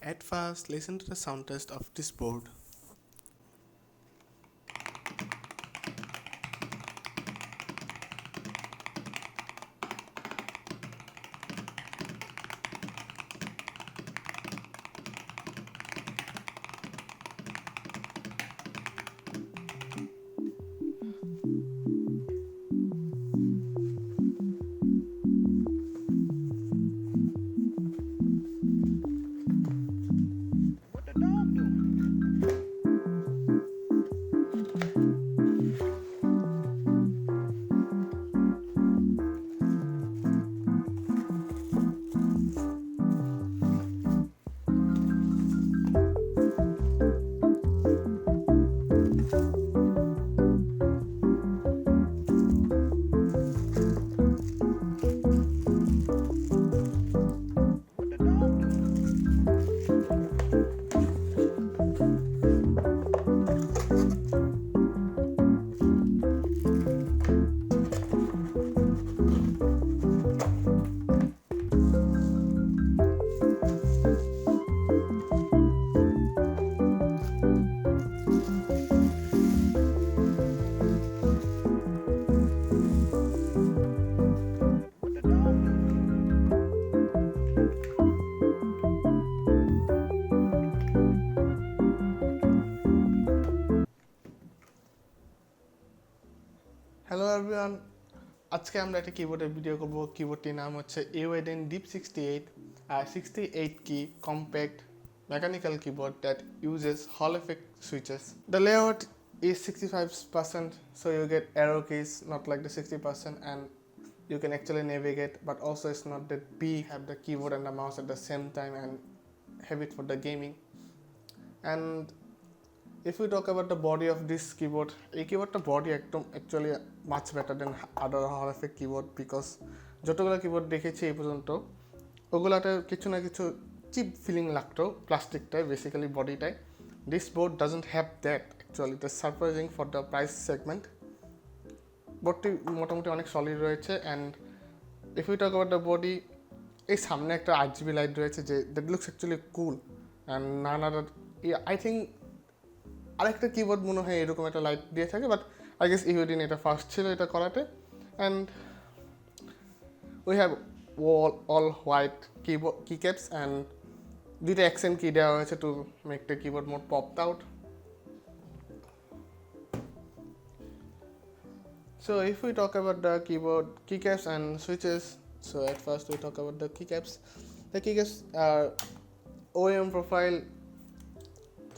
At first, listen to the sound test of this board. What the dog doing? What the dog doing? What the dog doing? Hello everyone, আজকে আমরা একটা কিবোর্ডের video করব। কিবোর্ডটির নাম হচ্ছে EWEADN Deep68 68 key compact mechanical keyboard that uses Hall effect switches. The layout is 65%, so you get arrow keys, not like the 60%, and you can actually navigate, but also it's not that big, have the keyboard and the mouse at the same time and have it for the gaming. And if we talk about the body of this keyboard, এই কিবোর্ডটা body একদম actually much better দেন আদার হল effect keyboard, because যতগুলো keyboard দেখেছি এই পর্যন্ত ওগুলাতে কিছু না কিছু চিপ ফিলিং লাগতো প্লাস্টিকটায়, বেসিক্যালি বডিটায়। This board doesn't have that actually, the surprising for the price segment. বোর্ডটি মোটামুটি অনেক সলিড রয়েছে। And if you talk about the body, এই সামনে একটা RGB লাইট রয়েছে যে that looks actually cool. And none other, I think আরেকটা কিবোর্ড মনে হয় এরকম একটা লাইট দিয়ে থাকে, বাট আই গেস EWEADN এটা ফার্স্ট ছিল এটা করাতে। And we have all white keycaps and দুইটা অ্যাকসেন্ট কি দেওয়া হয়েছে to make the keyboard more popped out. So if we talk about the keyboard keycaps and switches, so at first we talk about the keycaps. The keycaps are OEM profile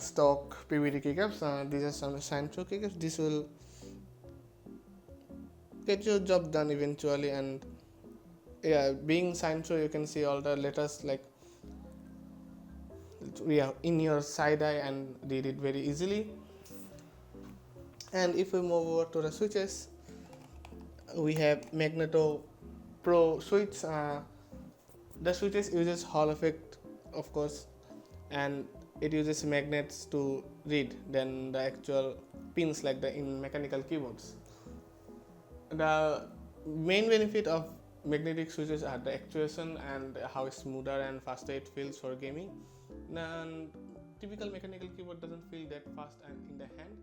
stock PVD keycaps. These are some Sancho keycaps. This will get your job done eventually. And yeah, being Sancho, you can see all the letters like in your side eye and read it very easily. And if we move over to the switches, we have Magneto Pro switch. The switches uses Hall effect, of course, and it uses magnets to read than the actual pins like the in mechanical keyboards. The main benefit of magnetic switches are the actuation and how smoother and faster it feels for gaming. And typical mechanical keyboard doesn't feel that fast and in the hand.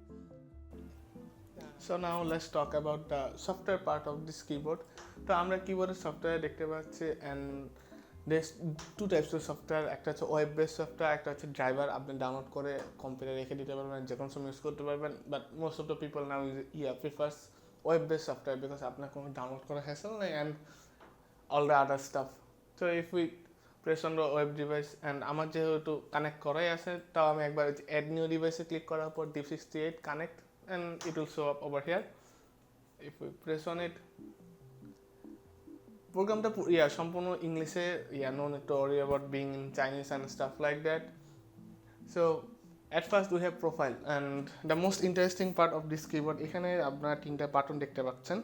So now let's talk about the software part of this keyboard. তো আমরা কিবোর্ডের software দেখতে পাচ্ছি, and there's two types of software. একটা হচ্ছে web base software, একটা হচ্ছে driver. আপনি ডাউনলোড করে কম্পিউটারে রেখে দিতে পারবেন, যে কোনো সময় ইউজ করতে পারবেন। But most of the people now prefers web base software because আপনার কোনো ডাউনলোড করা হ্যাসেল নেই and all the other staff. So if we press on the web device, and আমার যেহেতু কানেক্ট করাই আছে, তাও আমি একবার অ্যাড নিউ ডিভাইসে ক্লিক করার পর Deep68 connect and it will show up over here. If we press on it, প্রোগ্রামটা সম্পূর্ণ ইংলিশে, no need to worry about being in Chinese and stuff like that. So at first we have profile, and the most interesting part of this keyboard, এখানে আপনারা তিনটা button দেখতে পাচ্ছেন,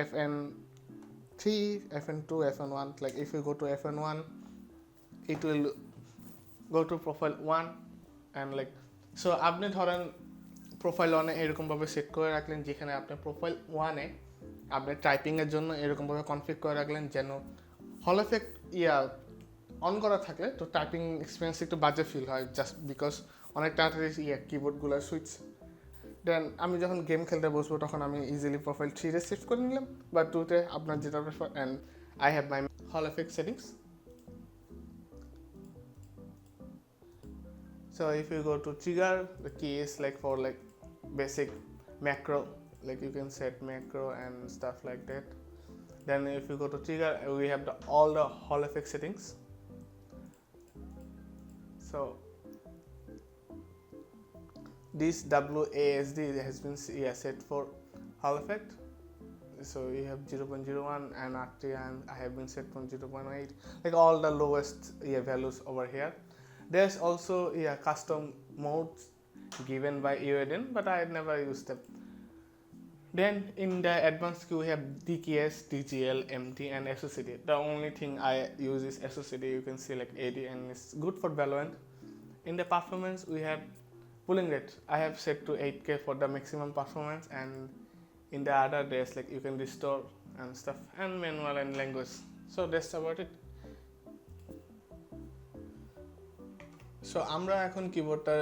FN3, FN2, FN1. Like if you go to FN1, it will go to profile 1, and like so আপনি ধরেন profile 1-এ এরকমভাবে set করে রাখলেন, যেখানে আপনি প্রোফাইল 1-এ আপনি টাইপিংয়ের জন্য এরকমভাবে কনফিগ করে রাখলেন যেন হল এফেক্ট অন করা থাকে তো টাইপিং এক্সপিরিয়েন্স একটু বাজে ফিল হয় জাস্ট বিকজ অনেক তাড়াতাড়ি কিবোর্ডগুলোর সুইচ। দেন আমি যখন গেম খেলতে বসবো তখন আমি ইজিলি প্রোফাইল 3-তে শিফট করে নিলাম বা 2-তে, আপনার যেটা prefer. And I have my hall effect settings. So if you go to trigger, the key is like for like basic macro, like you can set macro and stuff like that. Then if you go to trigger, we have all the hall effect settings. So this WASD has been set for hall effect. So you have 0.01 and RT, and I have been set from 0.8, like all the lowest values over here. There's also custom modes given by EWEADN, but I never used them. Then in the advanced queue we have DKS, DGL, MT and SOCD. The only thing I use is SOCD. You can see like AD, and it's good for Valorant. In the performance we have pulling rate. I have set to 8K for the maximum performance, and in the other days like you can restore and stuff, and manual and language. So that's about it. So আমরা এখন কিবোর্ডটার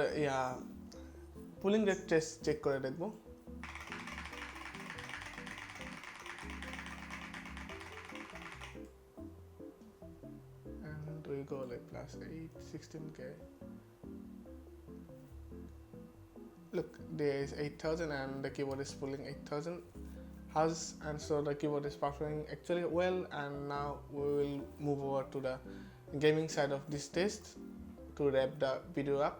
pulling rate test check করে দেখব। And we go like +8, 16K. Look, there is 8,000 and the keyboard is pulling 8,000 Hz, and so the keyboard is performing actually well. And now we will move over to the gaming side of this test to wrap the video up.